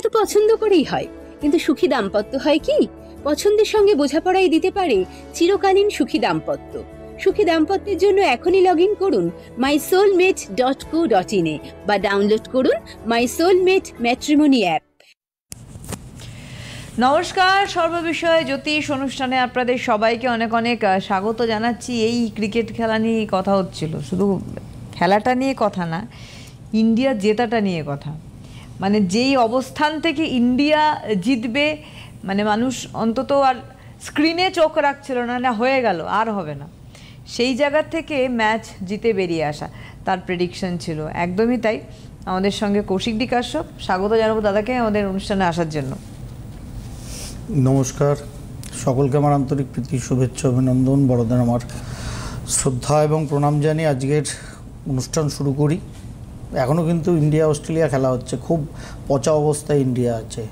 তো পছন্দ করেই হয়, কিন্তু সুখী দাম্পত্য হয় কি? পছন্দের সঙ্গে বোঝাপড়াই দিতে পারে চিরকালীন সুখী দাম্পত্য। সুখী দাম্পত্যের জন্য এখনই লগ ইন করুন mysoulmate.co.in বা ডাউনলোড করুন মাই সোলমেট ম্যাট্রিমনি অ্যাপ। নমস্কার, সর্ববিষয়ে জ্যোতিষ অনুষ্ঠানে আপনাদের সবাইকে অনেক অনেক স্বাগত জানাচ্ছি। এই ক্রিকেট খেলা নিয়ে কথা হচ্ছিল, শুধু খেলাটা নিয়ে কথা না, ইন্ডিয়া জেতাটা নিয়ে কথা। মানে যেই অবস্থান থেকে ইন্ডিয়া জিতবে, মানে মানুষ অন্তত আর স্ক্রিনে চোখ রাখছিল না, না হয়ে গেল আর হবে না, সেই জায়গা থেকে ম্যাচ জিতে বেরিয়ে আসা তার প্রেডিকশন ছিল। একদমই তাই। আমাদের সঙ্গে কৌশিক ডি কাশ্যপ, স্বাগত জানাবো দাদাকে আমাদের অনুষ্ঠানে আসার জন্য। নমস্কার, সকলকে আমার আন্তরিক প্রীতি, শুভেচ্ছা, অভিনন্দন, বড়দের আমার শ্রদ্ধা এবং প্রণাম জানিয়ে আজকের অনুষ্ঠান শুরু করি। এখনও কিন্তু ইন্ডিয়া অস্ট্রেলিয়া খেলা হচ্ছে, খুব পচা অবস্থায় ইন্ডিয়া আছে।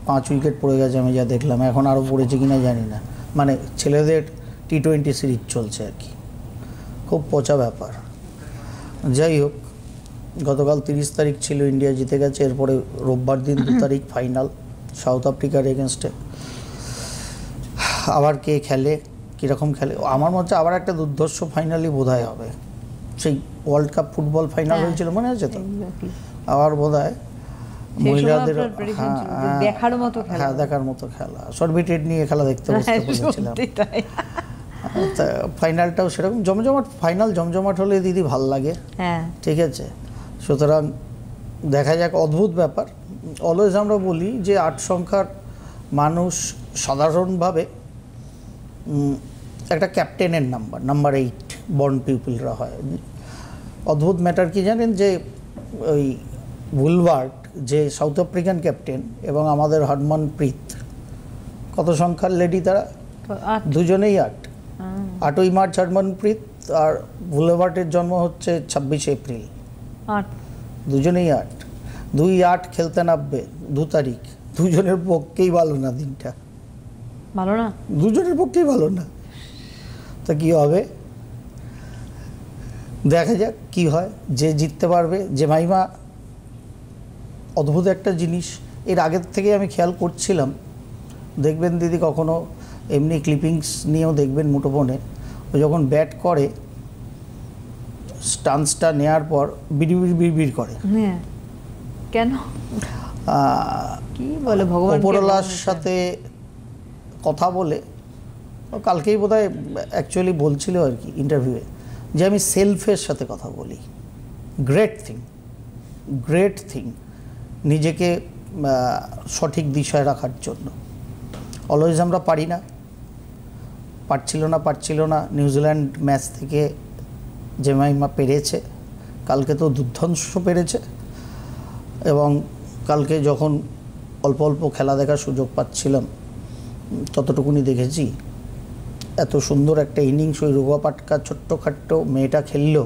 5 উইকেট পড়ে গেছে আমি যা দেখলাম, এখন আরও পড়েছে কিনা জানি না। মানে ছেলেদের T20 সিরিজ চলছে আর কি, খুব পচা ব্যাপার। যাই হোক, গতকাল 30 তারিখ ছিল, ইন্ডিয়া জিতে গেছে। এরপরে রোববার দিন 2 তারিখ ফাইনাল সাউথ আফ্রিকার এগেনস্টে। আবার কে খেলে, কীরকম খেলে, আমার মধ্যে আবার একটা দুর্ধর্ষ ফাইনালই বোধহয় হবে। সেই ওয়ার্ল্ড কাপ ফুটবল ফাইনাল হয়েছিল, মনে আছে তো? আবার বোধহয় মহিলাদের দেখার মতো খেলা, হ্যাঁ দেখার মতো খেলা, সরবিটেড নিয়ে খেলা দেখতে বসতে বলেছিলাম। ফাইনালটাও সেরকম জমজমাট ফাইনাল, জমজমাট হলে দিদি ভাল লাগে, ঠিক আছে। সুতরাং দেখা যাক, অদ্ভুত ব্যাপার। অলওয়েজ আমরা বলি যে 8 সংখ্যার মানুষ সাধারণভাবে একটা ক্যাপ্টেনের নাম্বার 8 বর্ন পিপলরা হয়। অদ্ভুত ম্যাটার কি জানেন, যে ওই উলবার্ট যে সাউথ আফ্রিকান ক্যাপ্টেন এবং আমাদের হরমনপ্রীত, কত সংখ্যার লেডি তারা? দুজনেই 8ই মার্চ হরমনপ্রীত, আর উলবার্টের জন্ম হচ্ছে 26 এপ্রিল। দুজনেই 8, 2-8 খেলতে নামবে 2 তারিখ। দুজনের পক্ষেই ভালো না, দিনটা ভালো না, দুজনের পক্ষেই ভালো না। তা কি হবে দেখা যাক কি হয়, যে জিততে পারবে। যে মাইমা অদ্ভুত একটা জিনিস, এর আগের থেকে আমি খেয়াল করছিলাম, দেখবেন দিদি কখনো এমনি ক্লিপিংস নিয়েও দেখবেন মুঠোফোনে, ও যখন ব্যাট করে স্টান্সটা নেওয়ার পর বিড়বিড় করে। কেন কি বলে ভগবান উপরওয়ালার সাথে কথা বলে, কালকেই বোধহয় অ্যাকচুয়ালি বলছিল আর কি ইন্টারভিউয়ে, যে আমি সেলফের সাথে কথা বলি। গ্রেট থিং নিজেকে সঠিক দিশায় রাখার জন্য। অলওয়েজ আমরা পারছিল না। নিউজিল্যান্ড ম্যাচ থেকে জেমাইমা পেরেছে, কালকে তো দুর্ধর্ষ পেরেছে। এবং কালকে যখন অল্প অল্প খেলা দেখার সুযোগ পাচ্ছিলাম, ততটুকুনি দেখেছি এত সুন্দর একটা ইনিংস ওই রোগা পাটকা ছোট্টখাট্ট মেয়েটা খেললো।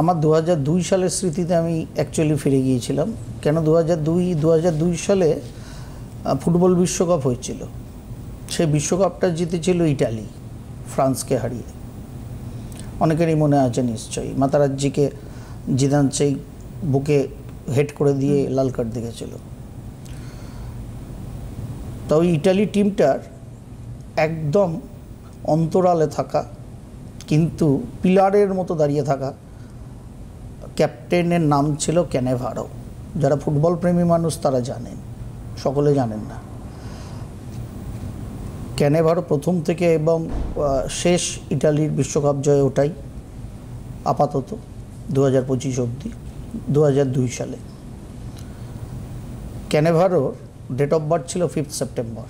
আমার 2002 সালের স্মৃতিতে আমি অ্যাকচুয়ালি ফিরে গিয়েছিলাম। কেন 2002 সালে ফুটবল বিশ্বকাপ হয়েছিল। সেই বিশ্বকাপটা জিতেছিল ইটালি, ফ্রান্সকে হারিয়ে। অনেকেরই মনে আছে নিশ্চয়ই, মাতারাজ্জিকে জিদান সেই বুকে হেড করে দিয়ে লাল কার্ড দেখেছিল। তো ওই ইটালি টিমটার একদম অন্তরালে থাকা, কিন্তু পিলারের মতো দাঁড়িয়ে থাকা ক্যাপ্টেনের নাম ছিল ক্যানেভারো। যারা ফুটবল প্রেমী মানুষ তারা জানেন, সকলে জানেন না। ক্যানেভারো প্রথম থেকে এবং শেষ ইটালির বিশ্বকাপ জয় ওটাই আপাতত 2025 অবধি। 2002 সালে ক্যানেভারোর ডেট অফ বার্থ ছিল 5 সেপ্টেম্বর।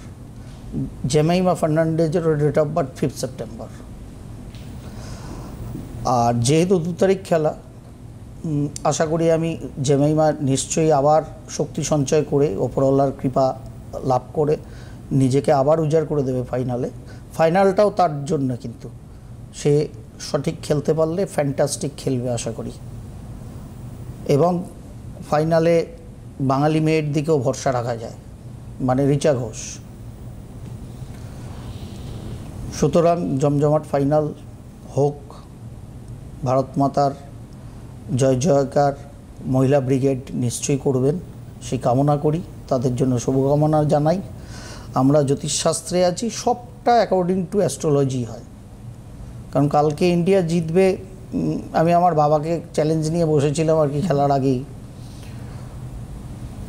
জেমাইমা ফার্নান্ডেজেরও ডেট অফ বার্থ 5 সেপ্টেম্বর। আর যেহেতু 2 তারিখ খেলা, আশা করি আমি জেমাইমা নিশ্চয়ই আবার শক্তি সঞ্চয় করে, ওপরওয়ালার কৃপা লাভ করে নিজেকে আবার উজাড় করে দেবে ফাইনালটাও তার জন্য। কিন্তু সে সঠিক খেলতে পারলে ফ্যান্টাস্টিক খেলবে আশা করি। এবং ফাইনালে বাঙালি মেয়ের দিকেও ভরসা রাখা যায়, মানে রিচা ঘোষ। সুতরাং জমজমাট ফাইনাল হোক, ভারত মাতার জয় জয়কার মহিলা ব্রিগেড নিশ্চয়ই করবেন, সেই কামনা করি, তাদের জন্য শুভকামনা জানাই। আমরা জ্যোতিষশাস্ত্রে আছি, সবটা অ্যাকর্ডিং টু অ্যাস্ট্রোলজি হয়। কারণ কালকে ইন্ডিয়া জিতবে, আমি আমার বাবাকে চ্যালেঞ্জ নিয়ে বসেছিলাম আর কি খেলার আগেই।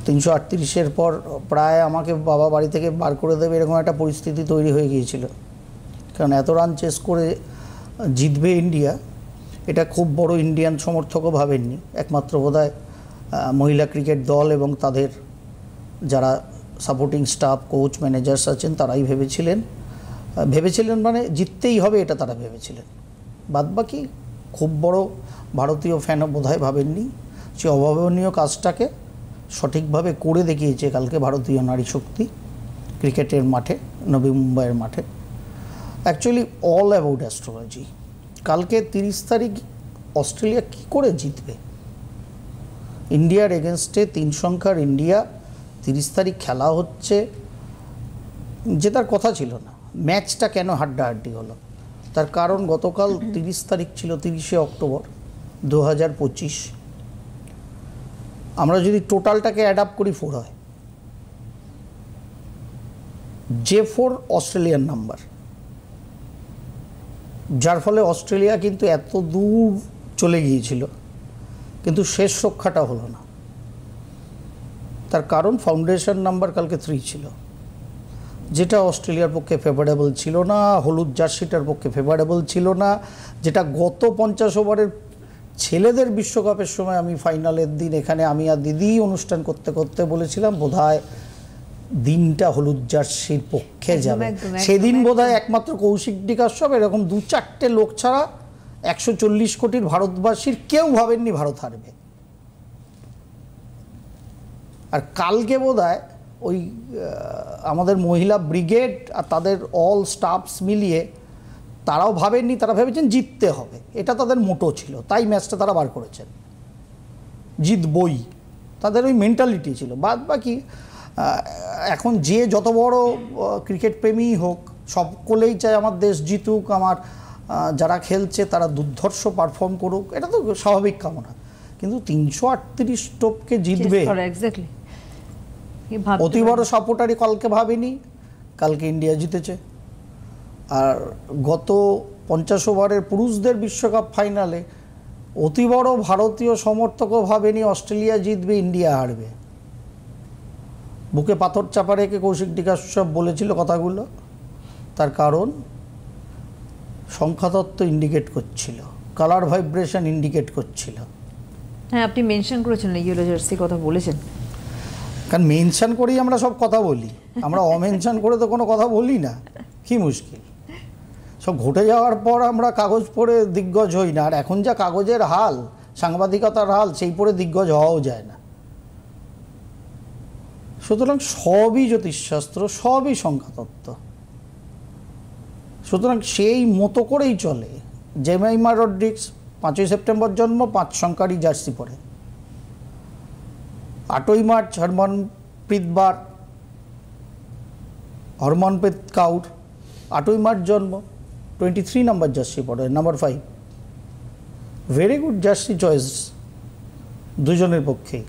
338-এর পর প্রায় আমাকে বাবা বাড়ি থেকে বার করে দেবে এরকম একটা পরিস্থিতি তৈরি হয়ে গিয়েছিল। কারণ এত রান চেস করে জিতবে ইন্ডিয়া, এটা খুব বড় ইন্ডিয়ান সমর্থকও ভাবেননি। একমাত্র বোধহয় মহিলা ক্রিকেট দল এবং তাদের যারা সাপোর্টিং স্টাফ, কোচ, ম্যানেজার্স আছেন তারাই ভেবেছিলেন মানে জিততেই হবে, এটা তারা ভেবেছিলেন। বাদবাকি খুব বড় ভারতীয় ফ্যানও বোধহয় ভাবেননি। সে অভাবনীয় কাজটাকে সঠিকভাবে করে দেখিয়েছে কালকে ভারতীয় নারী শক্তি ক্রিকেটের মাঠে, নবী মুম্বাইয়ের মাঠে। Actually all about astrology. কালকে 30 তারিখ অস্ট্রেলিয়া কী করে জিতবে? ইন্ডিয়ার এগেনস্টে 3 সংখ্যার ইন্ডিয়া, 30 তারিখ খেলা হচ্ছে, জেতার কথা ছিল না। ম্যাচটা কেন হাড্ডাহাড্ডি হলো? তার কারণ গতকাল 30 তারিখ ছিল 30শে অক্টোবর 2025। আমরা যদি টোটালটাকে অ্যাডাপ্ট করি 4 হয়। J4 অস্ট্রেলিয়ান নাম্বার, যার ফলে অস্ট্রেলিয়া কিন্তু এত দূর চলে গিয়েছিল, কিন্তু শেষ রক্ষাটা হলো না। তার কারণ ফাউন্ডেশন নাম্বার কালকে 3 ছিল, যেটা অস্ট্রেলিয়ার পক্ষে ফেভারেবল ছিল না, হলুদ জার্সিটার পক্ষে ফেভারেবল ছিল না, যেটা গত 50 ওভারের ছেলেদের বিশ্বকাপের সময় আমি ফাইনালের দিন এখানে আমি আর দিদি অনুষ্ঠান করতে করতে বলেছিলাম বোধহয় দিনটা হলুদ জার্সির পক্ষে যাবে। সেদিন বোধহয় একমাত্র কৌশিক ডিকাশ্যপ এরকম 2-4টে লোক ছাড়া 140 কোটির ভারতবাসীর কেউ ভাবেননি ভারত হারবে। আর কালকে বোধহয় ওই আমাদের মহিলা ব্রিগেড আর তাদের অল স্টাফস মিলিয়ে তারাও ভাবেননি, তারা ভেবেছেন জিততে হবে, এটা তাদের মোটো ছিল, তাই ম্যাচটা তারা বার করেছেন, জিতবই, তাদের ওই মেন্টালিটি ছিল। বাদ বাকি এখন যে যত বড় ক্রিকেট প্রেমী হোক, সকলেই চায় আমার দেশ জিতুক, আমার যারা খেলছে তারা দুর্ধর্ষ পারফর্ম করুক, এটা তো স্বাভাবিক কামনা। কিন্তু 338 টোপকে জিতবে অতি বড় সাপোর্টারই কালকে ভাবেনি, কালকে ইন্ডিয়া জিতেছে। আর গত 50 ওভারের পুরুষদের বিশ্বকাপ ফাইনালে অতি বড় ভারতীয় সমর্থকও ভাবেনি অস্ট্রেলিয়া জিতবে, ইন্ডিয়া হারবে। বুকে পাথর চাপা রেখে কৌশিক ডিকাশ্যপ বলেছিল কথাগুলো, তার কারণ সংখ্যাতত্ত্ব ইন্ডিকেট করছিল, কালার ভাইব্রেশন ইন্ডিকেট করছিল। হ্যাঁ, আপনি মেনশন করেছেন ইয়েলো জার্সি কথা বলেছেন। কারণ মেনশন করেই আমরা সব কথা বলি, আমরা অমেনশন করে তো কোনো কথা বলি না, কি মুশকিল। সব ঘটে যাওয়ার পর আমরা কাগজ পড়ে দিগ্গজ হই না। আর এখন যা কাগজের হাল, সাংবাদিকতার হাল, সেই পড়ে দিগ্গজ হওয়াও যায় না। সুতরাং সবই জ্যোতিষশাস্ত্র, সবই সংখ্যাতত্ত্ব, সুতরাং সেই মতো করেই চলে। জেমাইমা রড্রিক্স 5ই সেপ্টেম্বর জন্ম, 5 সংখ্যারই জার্সি পরে। 8ই মার্চ হরমনপ্রীত বার, হরমনপ্রীত কাউর 8ই মার্চ জন্ম, 23 নম্বর জার্সি পরে, number 5। Very good jersey choice দুজনের পক্ষেই,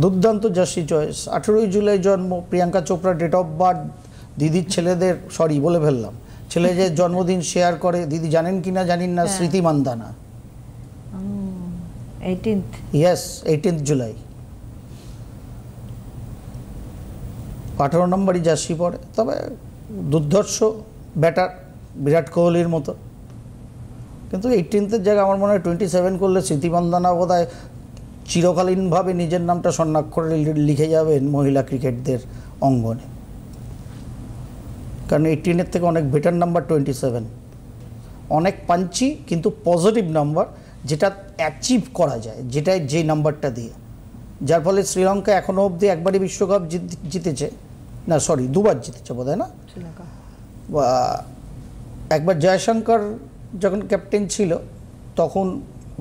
দুর্দান্ত জার্সি চয়েস। 18ই জুলাই জন্ম, Priyanka Chopra date of birth দিদির ছেলেদের, সরি বলে ফেললাম, ছেলেদের জন্মদিন শেয়ার করে, দিদি জানেন কি না জানিন না, স্মৃতি Mandanna. 18th, yes, 18th July. 18 নম্বরই জার্সি পরে, তবে দুর্ধর্ষ ব্যাটার, বিরাট কোহলির মতো। কিন্তু 18th জায়গায় আমার মনে হয় 27 করলে স্মৃতি মান্দানা বোধহয় চিরকালীনভাবে নিজের নামটা স্বর্ণাক্ষরে লিখে যাবেন মহিলা ক্রিকেটদের অঙ্গনে। কারণ 18-এর থেকে অনেক বেটার নাম্বার 27, অনেক পাঞ্চি কিন্তু পজিটিভ নাম্বার, যেটা অ্যাচিভ করা যায়, যেটাই যে নাম্বারটা দিয়ে, যার ফলে শ্রীলঙ্কা এখনও অবধি একবারই বিশ্বকাপ জিতেছে, না সরি 2বার জিতেছে বোধ হয়, না একবার জয়শঙ্কর যখন ক্যাপ্টেন ছিল তখন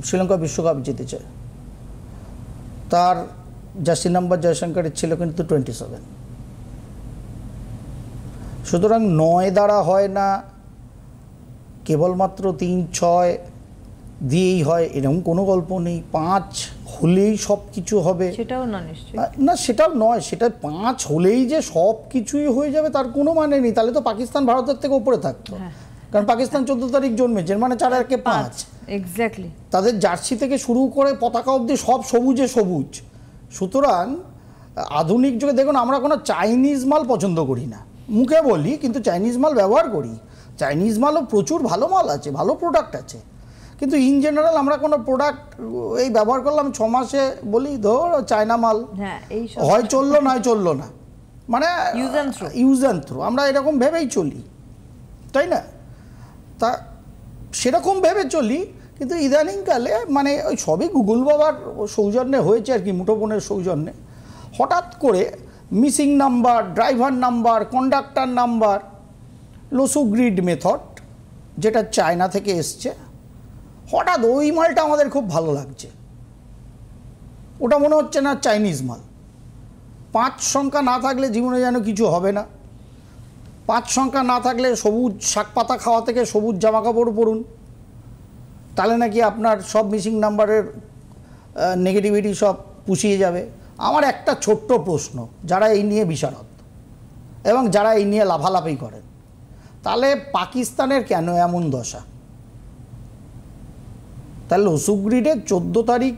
শ্রীলঙ্কা বিশ্বকাপ জিতেছে, তার জার্সি নাম্বার জয়শঙ্করের ছিল কিন্তু 27। সুতরাং 9 দ্বারা হয় না, কেবলমাত্র 3, 6, দিয়েই হয় এরকম কোনো গল্প নেই। 5 হলেই সব কিছু হবে সেটাও না নিশ্চয়ই। না, সেটাও নয়। সেটা 5 হলেই যে সব কিছুই হয়ে যাবে তার কোনো মানে নেই। তাহলে তো পাকিস্তান ভারতের থেকে উপরে থাকতো। কারণ পাকিস্তান 14 তারিখ জন্মেছে, মানে 4 আর 5। এক্স্যাক্টলি। তাদের জার্সি থেকে শুরু করে পতাকা অবধি সব সবুজে সবুজ। সুতরাং আধুনিক যুগে দেখুন, আমরা কোনো চাইনিজ মাল পছন্দ করি না, মুখে বলি, কিন্তু চাইনিজ মাল ব্যবহার করি। চাইনিজ মালও প্রচুর ভালো মাল আছে, ভালো প্রোডাক্ট আছে, কিন্তু ইন জেনারেল আমরা কোনো প্রোডাক্ট এই ব্যবহার করলাম 6 মাসে বলি ধর চায়না মাল, হয় চললো নয় চললো না, মানে ইউজ অ্যান্ড থ্রো আমরা এরকম ভেবেই চলি, তাই না? তা সেরকম ভেবে চলি, কিন্তু ইদানিংকালে মানে ওই সবই গুগল বাবার সৌজন্যে হয়েছে আর কি, মুঠোফোনের সৌজন্যে। হঠাৎ করে missing number, driver number, conductor number, Lo Shu grid method যেটা চায়না থেকে এসছে, হঠাৎ ওই মালটা আমাদের খুব ভালো লাগছে। ওটা মনে হচ্ছে না চাইনিজ মাল। 5 সংখ্যা না থাকলে জীবনে যেন কিছু হবে না। 5 সংখ্যা না থাকলে সবুজ শাক পাতা খাওয়া থেকে সবুজ জামা কাপড় পরুন, তাহলে নাকি আপনার সব মিসিং নাম্বারের নেগেটিভিটি সব পুষিয়ে যাবে। আমার একটা ছোট্ট প্রশ্ন, যারা এই নিয়ে বিশারদ এবং যারা এই নিয়ে লাফালাফি করেন, তাহলে পাকিস্তানের কেন এমন দশা? তাহলে ওসুগ্রিডের 14 তারিখ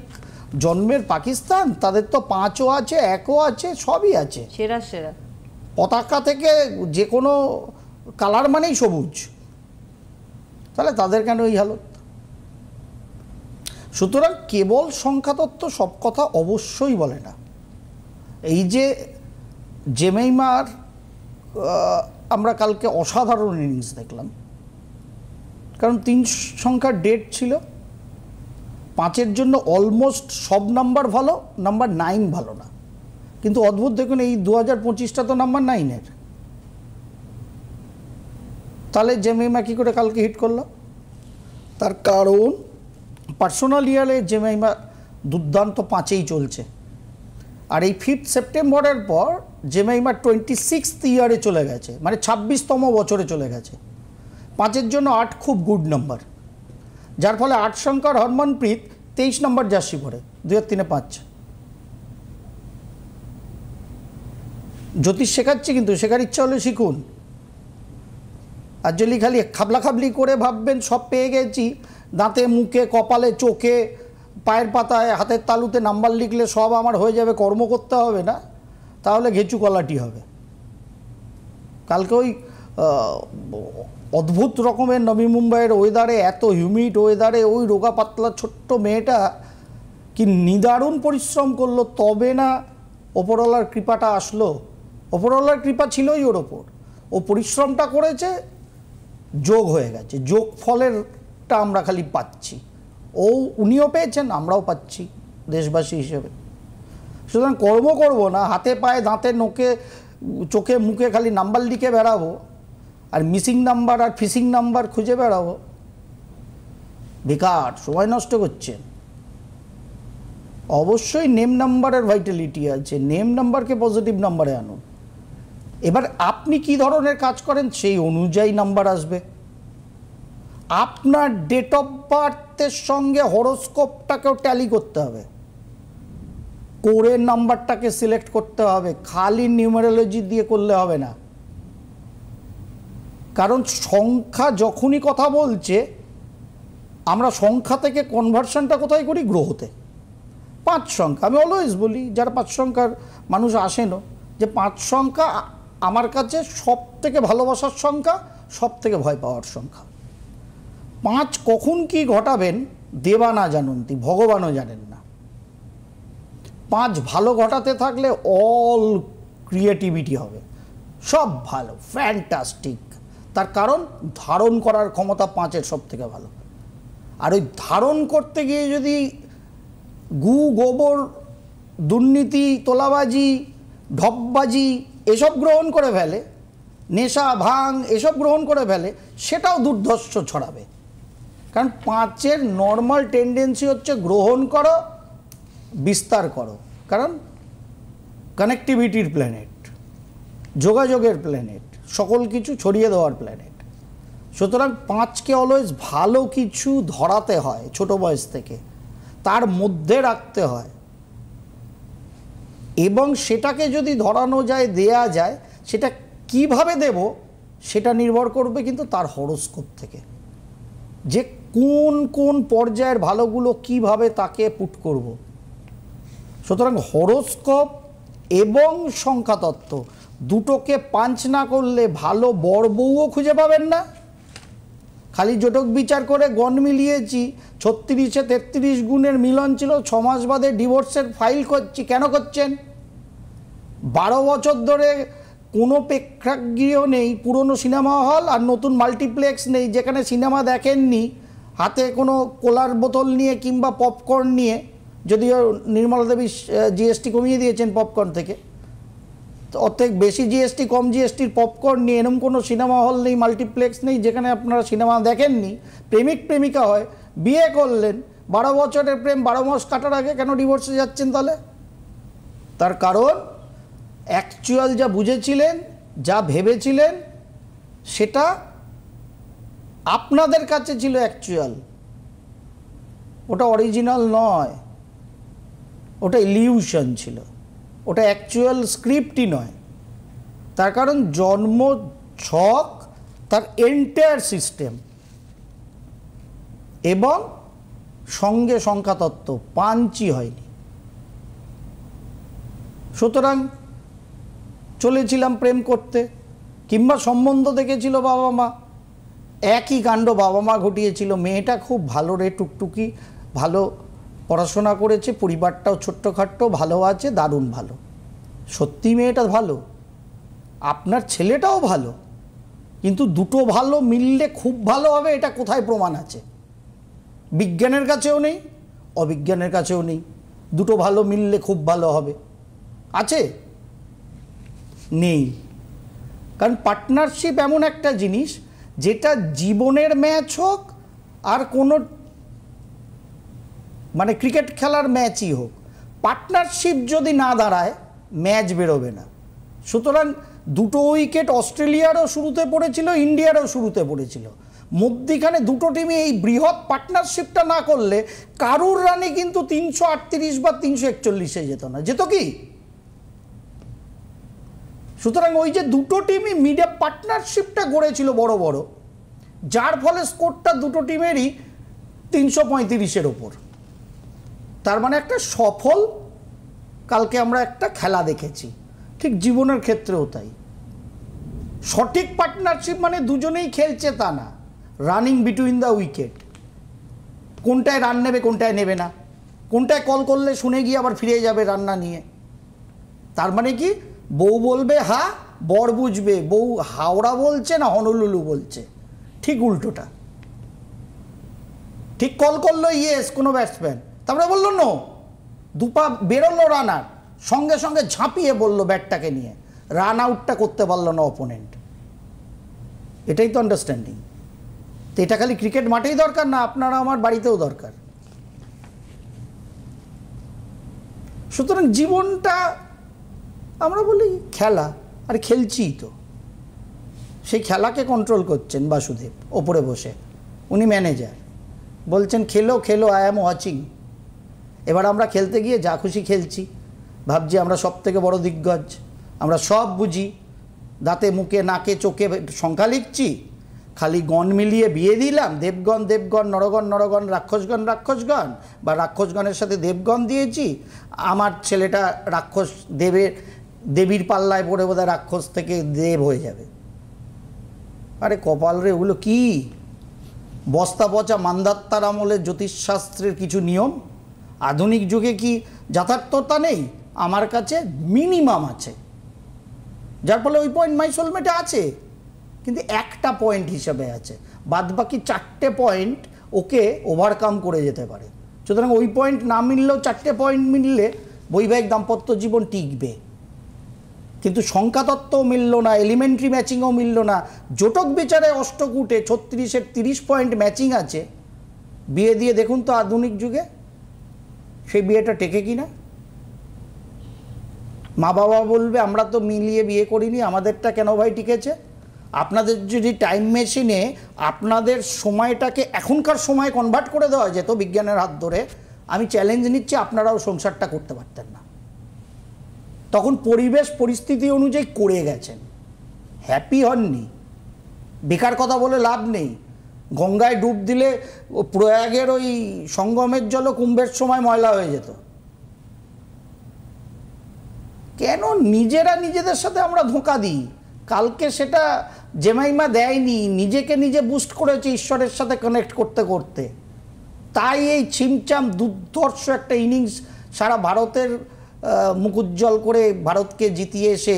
জন্মের পাকিস্তান, তাদের তো 5ও আছে, 1ও আছে, সবই আছে, সেরা সেরা পতাকা থেকে যে কোনো কালার মানেই সবুজ, তাহলে তাদের কেন এই হালত? সুতরাং কেবল সংখ্যাতত্ত্ব সব কথা অবশ্যই বলে না। এই যে জেমেইমার আমরা কালকে অসাধারণ ইনিংস দেখলাম, কারণ 3 সংখ্যার ডেট ছিল, 5-এর জন্য অলমোস্ট সব নাম্বার ভালো, নাম্বার 9 ভালো না। কিন্তু অদ্ভুত দেখুন, এই 2025টা তো নাম্বার 9-এর, তাহলে জেমেইমা কী করে কালকে হিট করলো? তার কারণ পার্সোনাল ইয়ারে জেমেইমা দুর্দান্ত 5-এই চলছে, আর এই 5 সেপ্টেম্বরের পর জেমেইমা 26th ইয়ারে চলে গেছে, মানে 26তম বছরে চলে গেছে। 5-এর জন্য 8 খুব গুড নাম্বার, যার ফলে 8 সংখ্যার হরমনপ্রীত 23 নম্বর জার্সি পরে 2003-5। জ্যোতিষ শেখাচ্ছি, কিন্তু শেখার ইচ্ছা হলে শিখুন। আর যদি খালি খাবলাখাবলি করে ভাববেন সব পেয়ে গেছি, দাঁতে মুখে কপালে চোখে পায়ের পাতায় হাতের তালুতে নাম্বার লিখলে সব আমার হয়ে যাবে, কর্ম করতে হবে না, তাহলে ঘেঁচু কলাটি হবে। কালকে ওই অদ্ভুত রকমের নবী মুম্বাইয়ের ওয়েদারে, এত হিউমিড ওয়েদারে ওই রোগা পাতলা ছোট্ট মেয়েটা কি নিদারুণ পরিশ্রম করলো, তবে না ওপরওয়ালার কৃপাটা আসলো। ওপরওয়ালার কৃপা ছিলই ওর ওপর, ও পরিশ্রমটা করেছে, যোগ হয়ে গেছে, যোগ ফলেরটা আমরা খালি পাচ্ছি। উনিও পেয়েছেন, আমরাও পাচ্ছি দেশবাসী হিসেবে। সুতরাং কর্ম করব না, হাতে পায়ে দাঁতে নোকে চোখে মুখে খালি নাম্বার লিখে বেড়াবো, আর মিসিং নাম্বার আর ফিসিং নাম্বার খুঁজে বেড়াবো, বেকার সময় নষ্ট করছেন। অবশ্যই নেম নাম্বারের ভাইটালিটি আছে, নেম নাম্বারকে পজিটিভ নাম্বারে আনুন। এবার আপনি কি ধরনের কাজ করেন সেই অনুযায়ী নাম্বার আসবে। আপনার ডেট অফ বার্থের সঙ্গে হরোস্কোপটাকেও ট্যালি করতে হবে, কোরের নাম্বারটাকে সিলেক্ট করতে হবে, খালি নিউমেরোলজি দিয়ে করলে হবে না। কারণ সংখ্যা যখনই কথা বলছে, আমরা সংখ্যা থেকে কনভার্সনটা কোথায় করি? গ্রহতে। 5 সংখ্যা, আমি অলওয়েজ বলি যারা 5 সংখ্যার মানুষ আসেনও, যে 5 সংখ্যা আমার কাছে সব থেকে ভালোবাসার সংখ্যা, সব থেকে ভয় পাওয়ার সংখ্যা। 5 কখন কি ঘটাবেন দেবা না জানন্তি, ভগবানও জানেন না। 5 ভালো ঘটাতে থাকলে অল ক্রিয়েটিভিটি হবে, সব ভালো, ফ্যান্টাস্টিক। তার কারণ ধারণ করার ক্ষমতা 5-এর সব থেকে ভালো। আর ওই ধারণ করতে গিয়ে যদি গু গোবর, দুর্নীতি, তোলাবাজি, ঢপবাজি এসব গ্রহণ করে ফেলে, নেশা ভাং এসব গ্রহণ করে ফেলে, সেটাও দুর্ধর্ষ ছড়াবে। কারণ 5-এর নর্মাল টেন্ডেন্সি হচ্ছে গ্রহণ করো, বিস্তার করো, কারণ কানেক্টিভিটির প্ল্যানেট, যোগাযোগের প্ল্যানেট, সকল কিছু ছড়িয়ে দেওয়ার প্ল্যানেট। সুতরাং 5কে অলওয়েজ ভালো কিছু ধরাতে হয় ছোট বয়স থেকে, তার মধ্যে রাখতে হয়, এবং সেটাকে যদি ধরানো যায়, দেয়া যায়, সেটা কিভাবে দেব সেটা নির্ভর করবে কিন্তু তার হরোস্কোপ থেকে, যে কোন কোন পর্যায়ের ভালোগুলো কিভাবে তাকে পুট করব। সুতরাং হরোস্কোপ এবং সংখ্যাতত্ত্ব দুটোকে পাঞ্চ না করলে ভালো বর বউও খুঁজে পাবেন না। খালি জোটক বিচার করে গণ মিলিয়েছি, 36-এ 33 গুণের মিলন ছিল, 6 মাস বাদে ডিভোর্সের ফাইল করছি, কেন করছেন? 12 বছর ধরে কোনো প্রেক্ষাগৃহ নেই, পুরনো সিনেমা হল আর নতুন মাল্টিপ্লেক্স নেই যেখানে সিনেমা দেখেননি, হাতে কোনো কোলার বোতল নিয়ে কিংবা পপকর্ন নিয়ে, যদিও নির্মলা দেবী জিএসটি কমিয়ে দিয়েছেন পপকর্ন থেকে, অর্ধেক বেশি জিএসটি কম জিএসটির পপকর্ন নিয়ে, এরকম কোনো সিনেমা হল নেই, মাল্টিপ্লেক্স নেই যেখানে আপনারা সিনেমা দেখেননি। প্রেমিক প্রেমিকা হয়, বিয়ে করলেন, 12 বছরের প্রেম 12 মাস কাটার আগে কেন ডিভোর্সে যাচ্ছেন তাহলে? তার কারণ অ্যাকচুয়াল যা বুঝেছিলেন, যা ভেবেছিলেন, সেটা আপনাদের কাছে ছিল অ্যাকচুয়াল, ওটা অরিজিনাল নয়, ওটা ইলিউশন ছিল, ওটা অ্যাকচুয়াল স্ক্রিপ্টই নয়। তার কারণ জন্ম ছক, তার এন্টায়ার সিস্টেম এবং সঙ্গে সংখ্যাতত্ত্ব পাঞ্চই হয়নি। সুতরাং চলেছিলাম প্রেম করতে, কিংবা সম্বন্ধ দেখেছিল বাবা মা, একই কাণ্ড বাবা মা ঘটিয়েছিল। মেয়েটা খুব ভালো রে, টুকটুকি, ভালো পড়াশোনা করেছে, পরিবারটাও ছোট্টখাট্টো, ভালো আছে, দারুণ ভালো। সত্যি মেয়েটা ভালো, আপনার ছেলেটাও ভালো, কিন্তু দুটো ভালো মিললে খুব ভালো হবে এটা কোথায় প্রমাণ আছে? বিজ্ঞানের কাছেও নেই, অবিজ্ঞানের কাছেও নেই। দুটো ভালো মিললে খুব ভালো হবে আছে? নেই। কারণ পার্টনারশিপ এমন একটা জিনিস যেটা জীবনের ম্যাচ হোক আর কোনো মানে ক্রিকেট খেলার ম্যাচই হোক, পার্টনারশিপ যদি না দাঁড়ায় ম্যাচ বেরোবে না। সুতরাং দুটো উইকেট অস্ট্রেলিয়ারও শুরুতে পড়েছিল, ইন্ডিয়ারও শুরুতে পড়েছিল, মধ্যিখানে দুটো টিমে এই বৃহৎ পার্টনারশিপটা না করলে কারুর রানে কিন্তু 338 বা 341-এ যেত না, যেত কি? সুতরাং ওই যে দুটো টিমই মিডে পার্টনারশিপটা গড়েছিল বড় বড়, যার ফলে স্কোরটা দুটো টিমেরই 335-এর ওপর। তার মানে একটা সফল, কালকে আমরা একটা খেলা দেখেছি, ঠিক জীবনের ক্ষেত্রেও তাই। সঠিক পার্টনারশিপ মানে দুজনেই খেলছে তা না, রানিং বিটুইন দ্য উইকেট, কোনটায় রান নেবে কোনটায় নেবে না, কোনটায় কল করলে শুনে গিয়ে আবার ফিরে যাবে রান্না নিয়ে। তার মানে কি, বউ বলবে হা, বর বুঝবে বউ হাওড়া বলছে না হনলুলু বলছে, ঠিক উল্টোটা। ঠিক কল করলো ইয়েস কোনো ব্যাটসম্যান, তারপরে বললো নো, দুপা বেরোলো রানার, সঙ্গে সঙ্গে ঝাঁপিয়ে বললো ব্যাটটাকে নিয়ে, রান আউটটা করতে পারলো না অপোনেন্ট। এটাই তো আন্ডারস্ট্যান্ডিং। তো এটা খালি ক্রিকেট মাঠেই দরকার না, আপনারা আমার বাড়িতেও দরকার। সুতরাং জীবনটা আমরা বলি খেলা, আর খেলছি তো, সেই খেলাকে কন্ট্রোল করছেন বাসুদেব ওপরে বসে, উনি ম্যানেজার, বলছেন খেলো খেলো, আই অ্যাম ওয়াচিং। এবার আমরা খেলতে গিয়ে যা খুশি খেলছি, ভাবছি আমরা সব থেকে বড় দিগ্গজ, আমরা সব বুঝি, দাঁতে মুখে নাকে চোখে সংখ্যা লিখছি, খালি গণ মিলিয়ে বিয়ে দিলাম, দেবগণ দেবগণ, নরগণ নরগণ, রাক্ষসগণ রাক্ষসগণ, বা রাক্ষসগণের সাথে দেবগণ দিয়েছি, আমার ছেলেটা রাক্ষস দেবীর পাল্লায় পড়ে বোধহয় রাক্ষস থেকে দেব হয়ে যাবে। আরে কপাল রে, ওগুলো কি বস্তা পচা মান্দাত্তার আমলের জ্যোতিষশাস্ত্রের কিছু নিয়ম? আধুনিক যুগে কি যথার্থতা নেই? আমার কাছে মিনিমাম আছে, যার ফলে ওই পয়েন্ট মাই সোলমেটে আছে, কিন্তু একটা পয়েন্ট হিসাবে আছে, বাদ বাকি 4টে পয়েন্ট ওকে ওভারকাম করে যেতে পারে। সুতরাং ওই পয়েন্ট না মিললেও 4টে পয়েন্ট মিললে বৈবাহিক দাম্পত্য জীবন টিকবে। কিন্তু সংখ্যাতত্ত্বও মিলল না, এলিমেন্টারি ম্যাচিংও মিলল না, জোটক বিচারে অষ্টকূটে 36-এর 30 পয়েন্ট ম্যাচিং আছে, বিয়ে দিয়ে দেখুন তো আধুনিক যুগে সেই বিয়েটা টেকে কিনা। মা বাবা বলবে আমরা তো মিলিয়ে বিয়ে করিনি, আমাদেরটা কেন ভাই টিকেছে? আপনাদের যদি টাইম মেশিনে আপনাদের সময়টাকে এখনকার সময় কনভার্ট করে দেওয়া যেত বিজ্ঞানের হাত ধরে, আমি চ্যালেঞ্জ নিচ্ছি আপনারাও সংসারটা করতে পারতেন না। তখন পরিবেশ পরিস্থিতি অনুযায়ী করে গেছেন, হ্যাপি হননি। বেকার কথা বলে লাভ নেই। গঙ্গায় ডুব দিলে প্রয়াগের ওই সঙ্গমের জল কুম্ভের সময় ময়লা হয়ে যেত। কেন নিজেরা নিজেদের সাথে আমরা ধোঁকা দিই? কালকে সেটা জেমাইমা দেয়নি, নিজেকে নিজে বুস্ট করেছে ঈশ্বরের সাথে কানেক্ট করতে করতে। তাই এই ছিমচাম দুর্ধর্ষ একটা ইনিংস সারা ভারতের মুখ উজ্জ্বল করে ভারতকে জিতিয়ে এসে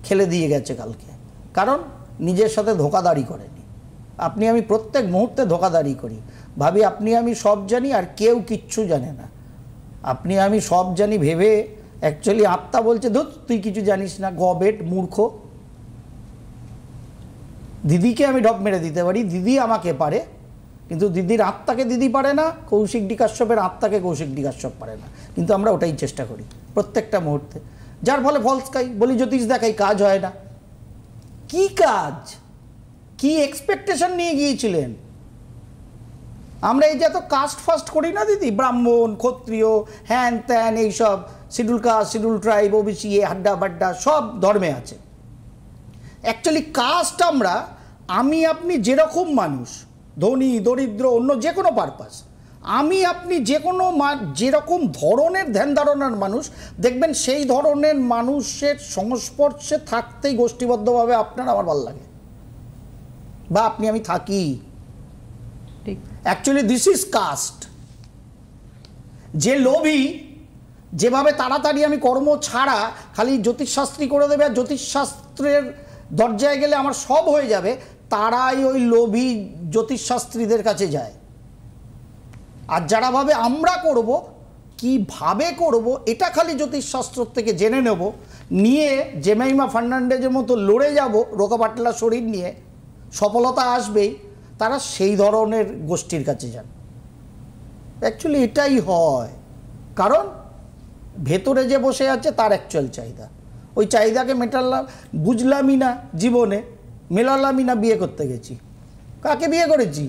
খেলে দিয়ে গেছে কালকে, কারণ নিজের সাথে ধোঁকাদারি করেনি। আপনি আমি প্রত্যেক মুহূর্তে ধোঁকাদারি করি, ভাবি আপনি আমি সব জানি আর কেউ কিচ্ছু জানে না। আপনি আমি সব জানি ভেবে অ্যাকচুয়ালি আত্মা বলছে ধুর তুই কিছু জানিস না, গবেট মূর্খ। দিদিকে আমি ঢপ মেরে দিতে পারি, দিদি আমাকে পারে, কিন্তু দিদির আত্মাকে দিদি পারে না, কৌশিক ডি কাশ্যপের আত্মাকে কৌশিক ডি কাশ্যপ পারে না। কিন্তু আমরা ওটাই চেষ্টা করি প্রত্যেকটা মুহূর্তে, যার ফলে ফলস খাই, বলি জ্যোতিষ দেখাই, কাজ হয় না। কি কাজ, কি এক্সপেকটেশন নিয়ে গিয়েছিলেন? আমরা এই যে এত কাস্ট ফাস্ট করি না দিদি, ব্রাহ্মণ ক্ষত্রিয় হ্যান ত্যান এইসব, schedule caste schedule tribe OBC হাড্ডা বাড্ডা সব ধর্মে আছে। অ্যাকচুয়ালি কাস্ট আমরা আমি আপনি যেরকম মানুষ, ধনী দরিদ্র অন্য যে কোনো পারপাস, আমি আপনি যে কোনো যেরকম ধরনের ধ্যান ধারণার মানুষ দেখবেন, সেই ধরনের মানুষের সংস্পর্শে থাকতেই গোষ্ঠীবদ্ধভাবে আপনার আমার ভালো লাগে, বা আপনি আমি থাকি। Actually this is caste. যে লোভী, যেভাবে তাড়াতাড়ি আমি কর্ম ছাড়া খালি জ্যোতিষশাস্ত্রী করে দেবে আর জ্যোতিষশাস্ত্রের দরজায় গেলে আমার সব হয়ে যাবে, তারাই ওই লোভী জ্যোতিষশাস্ত্রীদের কাছে যায়। আর যারা ভাবে আমরা করব, কিভাবে করব এটা খালি জ্যোতিষশাস্ত্র থেকে জেনে নেব, নিয়ে জেমাইমা ফার্নান্ডেজের মতো লড়ে যাব রোগা পাতলা শরীর নিয়ে, সফলতা আসবেই, তারা সেই ধরনের গোষ্ঠীর কাছে যান। অ্যাকচুয়ালি এটাই হয়, কারণ ভেতরে যে বসে আছে তার অ্যাকচুয়াল চাহিদা, ওই চাহিদাকে মেটালাম, বুঝলামই না জীবনে, মেলালামই না। বিয়ে করতে গেছি, কাকে বিয়ে করেছি?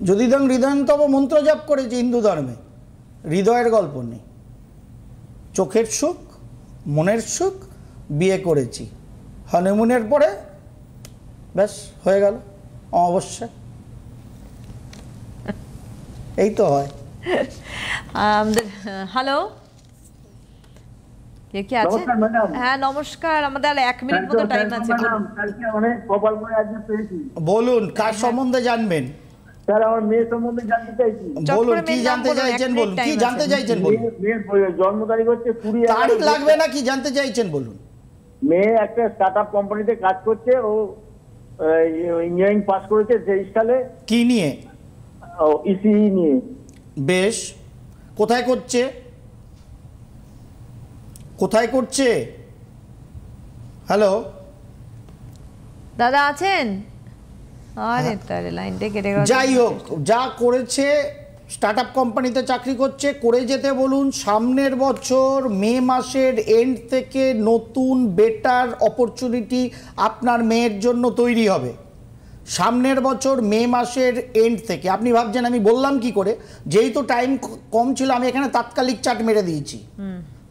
যদিদং হৃদয়ন্তম মন্ত্র জপ করেছি হিন্দু ধর্মে, হৃদয়ের গল্প নেই। চোখের সুখ, মনের সুখ, বিয়ে করেছি, হানিমুনের পরে ব্যাস হয়ে গেল অমাবস্যা। এই তো হয় আমাদের। হ্যালো, কে কি আছে? হ্যাঁ নমস্কার, আমাদের আর 1 মিনিট মতো টাইম আছে। বলুন কার সম্বন্ধে জানবেন? স্যার আমার মেয়ে সম্বন্ধে জানতে চাইছি। বলুন কি জানতে চাইছেন, বলুন কি জানতে চাইছেন বলুন। মেয়ের জন্ম তারিখ হচ্ছে 20। তারিখ লাগবে না, কি জানতে চাইছেন বলুন। মেয়ে একটা স্টার্টআপ কোম্পানিতে কাজ করছে, ও ইঞ্জিনিয়ারিং পাস করেছে 23 সালে। কি নিয়ে? ইসিই নিয়ে। বেশ, কোথায় করছে? কোথায় করছে? হ্যালো দাদা আছেন? আরে তারে লাইনটা কেটে গেল। যাই হোক, যা করেছে স্টার্টআপ কোম্পানিতে চাকরি করছে, করে যেতে বলুন। সামনের বছর মে মাসের এন্ড থেকে নতুন বেটার অপরচুনিটি আপনার মেয়ের জন্য তৈরি হবে। সামনের বছর মে মাসের এন্ড থেকে। আপনি ভাবছেন আমি বললাম কি করে, যেহেতু টাইম কম ছিল আমি এখানে তাৎকালিক চার্ট মেরে দিয়েছি,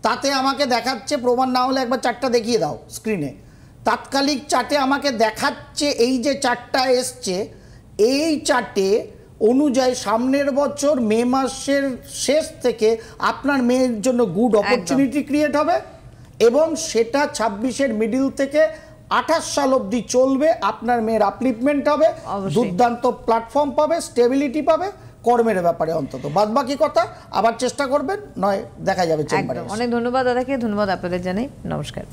তাতে আমাকে দেখাচ্ছে, প্রমাণ না হলে একবার চার্টটা দেখিয়ে দাও স্ক্রিনে। তাৎকালিক চার্টে আমাকে দেখাচ্ছে এই যে চার্টটা এসছে, এই চার্টে অনুযায়ী সামনের বছর মে মাসের শেষ থেকে আপনার মেয়ের জন্য গুড অপরচুনিটি ক্রিয়েট হবে, এবং সেটা 26-এর মিডিল থেকে 28 সাল অবধি চলবে। আপনার মেয়ের আপলিফমেন্ট হবে, দুর্দান্ত প্ল্যাটফর্ম পাবে, স্টেবিলিটি পাবে কর্মের ব্যাপারে অন্তত। বাদবাকি কথা আবার চেষ্টা করবেন, নয় দেখা যাবে চেম্বারে। অনেক ধন্যবাদ দাদাকে, ধন্যবাদ আপনাদের জানাই, নমস্কার।